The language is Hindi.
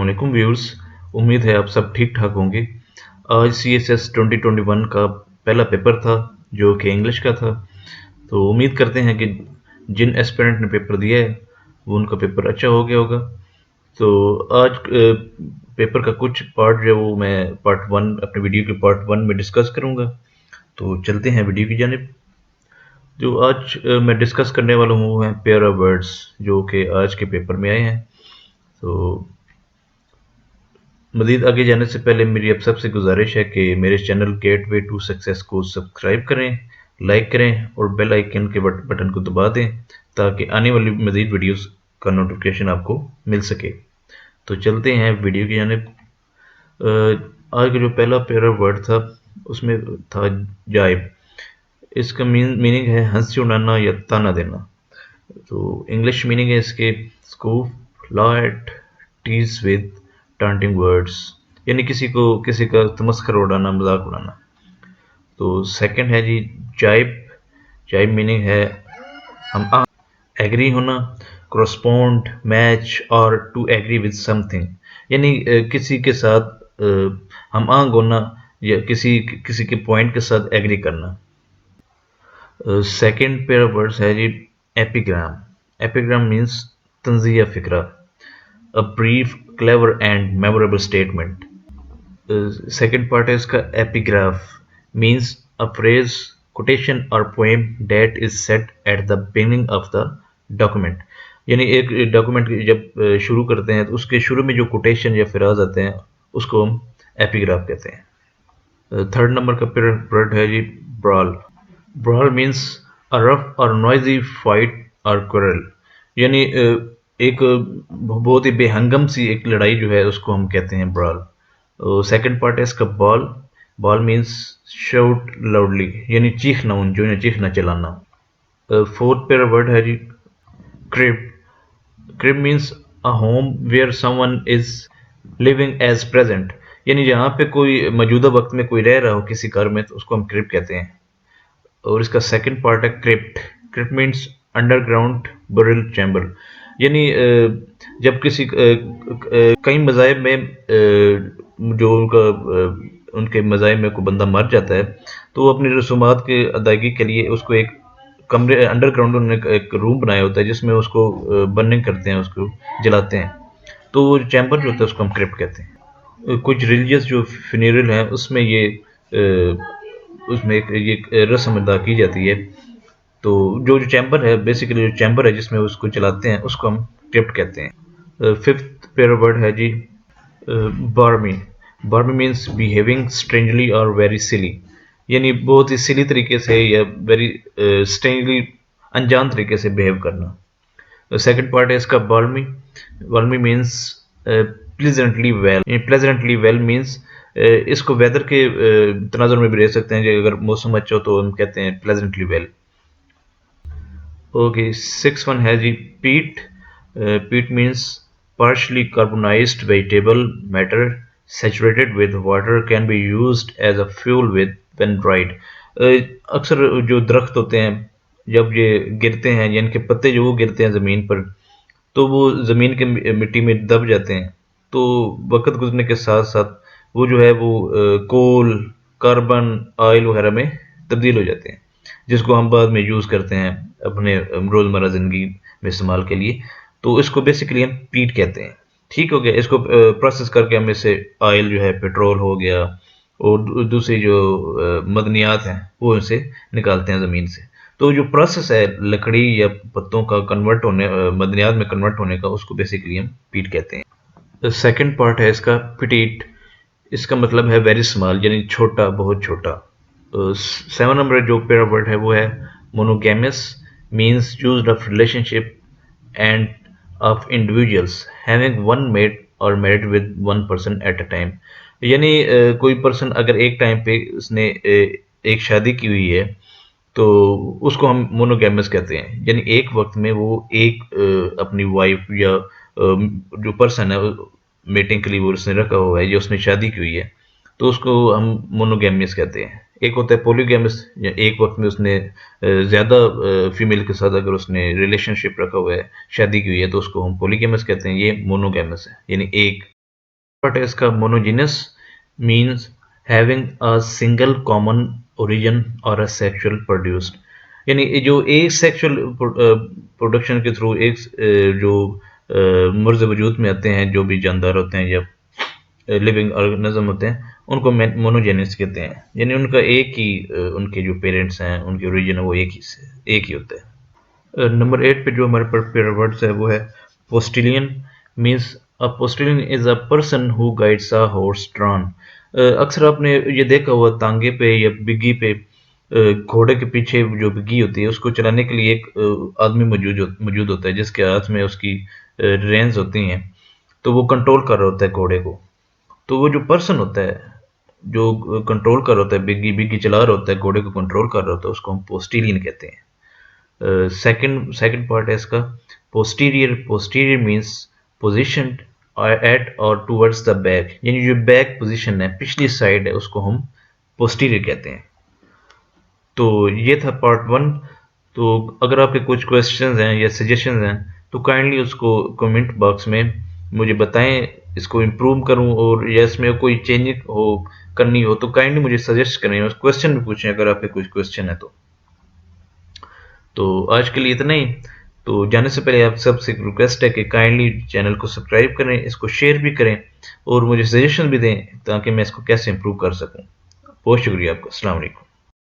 वालेकुम व्यूअर्स। उम्मीद है आप सब ठीक ठाक होंगे। आज CSS 2021 का पहला पेपर था जो कि इंग्लिश का था। तो उम्मीद करते हैं कि जिन एस्पिरेंट ने पेपर दिया है वो उनका पेपर अच्छा हो गया होगा। तो आज पेपर का कुछ पार्ट जो वो मैं पार्ट 1 अपने वीडियो के पार्ट 1 में डिस्कस करूंगा। तो चलते हैं वीडियो की जानिब। जो आज मैं डिस्कस करने वाला हूँ वो है पेयर ऑफ वर्ड्स जो कि आज के पेपर में आए हैं। तो मज़ीद आगे जाने से पहले मेरी आप सबसे गुजारिश है कि मेरे चैनल गेटवे टू सक्सेस को सब्सक्राइब करें, लाइक करें और बेल आइकन के बटन को दबा दें ताकि आने वाली मज़ीद वीडियोस का नोटिफिकेशन आपको मिल सके। तो चलते हैं वीडियो की जानिब। आज का जो पहला पेयर वर्ड था उसमें था जाइब। इसका मीनिंग है हंसी उड़ाना या ताना देना। तो इंग्लिश मीनिंग है इसके स्कूफ, लाइट, टीज विद टांटिंग वर्ड्स, यानी किसी का तमस्खर उड़ाना, मजाक उड़ाना। तो सेकंड है जी जाइब। जाइब मीनिंग है हम एग्री होना, correspond, मैच और टू एग्री विद समथिंग, यानी किसी के साथ हम आंग होना या किसी के पॉइंट के साथ एग्री करना। सेकंड पेयर ऑफ वर्ड्स है जी एपिग्राम। एपिग्राम मीन्स तंजिया फिक्रा, a brief, clever and memorable statement. Second part है इसका epigraph, means a phrase, quotation or poem that is said at the beginning of the document. यानी एक डॉक्यूमेंट जब शुरू करते हैं तो उसके शुरू में जो कोटेशन या फ्रेज आते हैं उसको हम एपिग्राफ कहते हैं। थर्ड नंबर का वर्ड है जी brawl. Brawl means a rough और नॉइजी फाइट और क्वेरल, यानी एक बहुत ही बेहंगम सी एक लड़ाई जो है उसको हम कहते हैं ब्रॉल। सेकंड पार्ट है इसका bawl. Bawl means shout loudly, यानी चीखना, चीखना चलाना। फोर्थ पेयर वर्ड है जी crib. Crib means a home where someone is living as present, यानी जहाँ पे कोई मौजूदा वक्त में कोई रह रहा हो किसी घर में तो उसको हम क्रिब कहते हैं। और इसका सेकंड पार्ट है crypt. Crypt means underground burial chamber, यानी जब किसी कई मज़ाहिब में जो उनके मज़ाहिब में कोई बंदा मर जाता है तो वो अपनी रसूमात की अदायगी के लिए उसको एक कमरे अंडरग्राउंड उन्होंने एक रूम बनाया होता है जिसमें उसको बर्निंग करते हैं, उसको जलाते हैं। तो वो चैम्बर जो होता है उसको हम क्रिप्ट कहते हैं। कुछ रिलीजियस जो फ्यूनरल हैं उसमें उसमें एक रस्म अदा की जाती है। तो जो चैम्बर है, बेसिकली जो चैम्बर है जिसमें उसको चलाते हैं उसको हम क्रिप्ट कहते हैं। फिफ्थ पेयर वर्ड है जी barmy. Barmy means behaving strangely और वेरी सिली, यानी बहुत ही सिली तरीके से या वेरी स्ट्रेंजली अनजान तरीके से बिहेव करना। सेकंड पार्ट है इसका balmy. Balmy means pleasantly well. Pleasantly well means इसको वेदर के तनाजुर में भी रह सकते हैं कि अगर मौसम अच्छा हो तो हम कहते हैं pleasantly well. Okay, six one है जी पीट। पीट means partially carbonized vegetable matter saturated with water can be used as a fuel with when dried. अक्सर जो दरख्त होते हैं जब ये गिरते हैं, यानी कि पत्ते जो वो गिरते हैं ज़मीन पर तो वो ज़मीन के मिट्टी में दब जाते हैं। तो वक्त गुजरने के साथ साथ वो जो है वो कोल, कार्बन, ऑयल वगैरह में तब्दील हो जाते हैं, जिसको हम बाद में यूज़ करते हैं अपने रोज़मर्रा ज़िंदगी में इस्तेमाल के लिए। तो इसको बेसिकली हम पीट कहते हैं। ठीक हो गया। इसको प्रोसेस करके हम इससे ऑयल जो है, पेट्रोल हो गया और दूसरी जो मदनियात हैं वो इसे निकालते हैं ज़मीन से। तो जो प्रोसेस है लकड़ी या पत्तों का कन्वर्ट होने, मदनियात में कन्वर्ट होने का, उसको बेसिकली हम पीट कहते हैं। सेकंड पार्ट है इसका पिटीट। इसका मतलब है वेरी स्मॉल, यानी छोटा, बहुत छोटा। 7 नंबर जो पेयर वर्ड है वो है monogamous. Means used of relationship and of individuals having one mate और married with one person at a time, यानी कोई पर्सन अगर एक टाइम पे उसने एक शादी की हुई है तो उसको हम मोनोगैमस कहते हैं, यानी एक वक्त में वो एक अपनी वाइफ या जो पर्सन है मेटिंग के लिए वो उसने रखा हुआ है या उसने शादी की हुई है तो उसको हम मोनोगैमस कहते हैं। एक होता है पॉलीगैमस, या एक वक्त में उसने ज़्यादा फीमेल के साथ अगर उसने रिलेशनशिप रखा हुआ है, शादी की हुई है, तो उसको हम पॉलीगैमस कहते हैं। ये मोनोगैमस है, यानी एक पार्ट है इसका monogenous means having a single common origin और अ सेक्सुअल प्रोड्यूस्ड, यानी जो एक सेक्सुअल प्रोडक्शन के थ्रू एक जो मुर्ज़ वजूद में आते हैं, जो भी जानदार होते हैं या लिविंग ऑर्गेनिज्म होते हैं, उनको मोनोजेनिस कहते हैं, यानी उनका एक ही उनके जो पेरेंट्स हैं उनके ओरिजिन है वो एक ही होता है। नंबर 8 पे जो हमारे पर वर्ड्स है वो है postilion means a postilion is a person who guides a horse drawn. अक्सर आपने ये देखा हुआ तांगे पे या बिग्गी पे घोड़े के पीछे जो बिग्गी होती है उसको चलाने के लिए एक आदमी मौजूद होता है जिसके हाथ में उसकी रेंस होती हैं, तो वो कंट्रोल कर रहा होता है घोड़े को। तो वो जो पर्सन होता है जो कंट्रोल कर रहा होता है, बिग्गी बिग्गी चला रहा होता है, घोड़े को कंट्रोल कर रहा होता है, उसको हम पोस्टिलियन कहते हैं। सेकंड पार्ट है इसका posterior. Posterior means position at or towards the back, यानी जो बैक पोजीशन है, पिछली साइड है, उसको हम पोस्टीरियर कहते हैं। तो ये था पार्ट 1। तो अगर आपके कुछ क्वेश्चंस हैं या सजेशंस हैं तो काइंडली उसको कमेंट बॉक्स में मुझे बताएं, इसको इम्प्रूव करूं, और या इसमें कोई चेंजिंग हो करनी हो तो काइंडली मुझे सजेस्ट करें, और क्वेश्चन भी पूछें अगर आपके कुछ क्वेश्चन है तो आज के लिए इतना ही। तो जाने से पहले आप सबसे एक रिक्वेस्ट है कि काइंडली चैनल को सब्सक्राइब करें, इसको शेयर भी करें और मुझे सजेशन भी दें ताकि मैं इसको कैसे इम्प्रूव कर सकूं। बहुत शुक्रिया आपका। अस्सलाम वालेकुम।